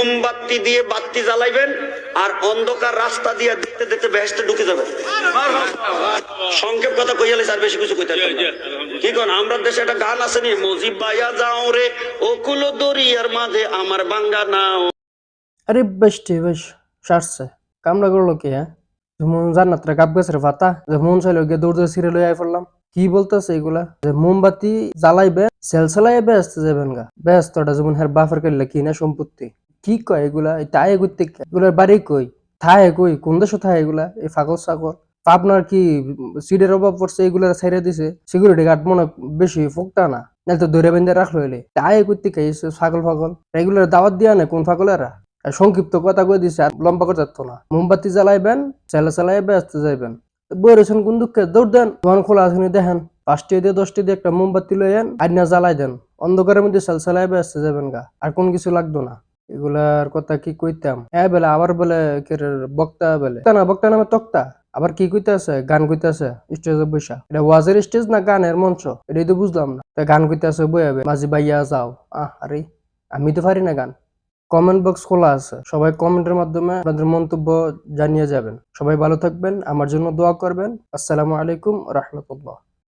মোমবাতি দিয়ে বাতি জ্বালাইবেন আর অন্ধকার রাস্তা দিয়ে দেখতে দেখতে বেহেশতে ঢুকে যাবেন। সংক্ষেপ কথা কইয়ালে আর বেশি কিছু কইতে পারবেন না। কি কোন আমরা দেশে একটা গান আছে নি, মজিব বাইয়া যাও রে ওকুল দরিয়ার মাঝে আমার বাঙ্গা নাও। আরে বেশ ঠিক বেশ সারছে কামড়া করলো কি? হ্যাঁ, যেমন জান্নাতরা গাব গাছের পাতা যেমন চাইলো গিয়ে দৌড় দিয়ে ছিঁড়ে লইয়া পড়লাম। কি বলতেছে এগুলা? যে মোমবাতি জ্বালাইবে সেল চালাইয়া ব্যস্ত যাবেন গা, ব্যস্তটা যেমন হ্যাঁ বাফের করলে কি না সম্পত্তি। কি কয় এগুলা? এই তাই করতে এগুলার বাড়ি কই থায় কই কোন দেশে থায় এগুলা? এই ফাগল ছাগল আপনার কি সিটের অভাব পড়ছে? এগুলা ছেড়ে দিছে সিকিউরিটি গার্ড মনে বেশি ফোকটা না, নাহলে তো ধরে বেঁধে রাখলো এলে তাই করতে খাইছে ছাগল ফাগল। এগুলার দাওয়াত দিয়া না কোন ফাগলেরা? সংক্ষিপ্ত কথা কই দিছে আর লম্বা করে যাচ্ছ না। মোমবাতি জ্বালাইবেন চালা চালাই ব্যস্ত যাইবেন। বইরেছেন কোন দুঃখে দৌড় দেন, দোকান খোলা আছে দেখেন 5টি দিয়ে 10টি দিয়ে একটা মোমবাতি লইয়েন আইনা জ্বালাই দেন, অন্ধকারের মধ্যে চাল চালাই ব্যস্ত যাবেন গা, আর কোন কিছু লাগতো না। এগুলার কথা কি কইতাম? হ্যাঁ বেলে আবার বলে বক্তা বেলে না, বক্তা নামে তক্তা আবার কি কইতে আছে? গান কইতে আছে স্টেজে বৈশা। এটা ওয়াজের স্টেজ না গানের মঞ্চ এটাই তো বুঝলাম না। গান কইতে আছে বইয়াবে মাঝি বাইয়া যাও। আরে আমি তো পারি না গান। কমেন্ট বক্স খোলা আছে, সবাই কমেন্টের মাধ্যমে আপনাদের মন্তব্য জানিয়ে যাবেন। সবাই ভালো থাকবেন, আমার জন্য দোয়া করবেন। আসসালামু আলাইকুম রাহমাতুল্লাহ।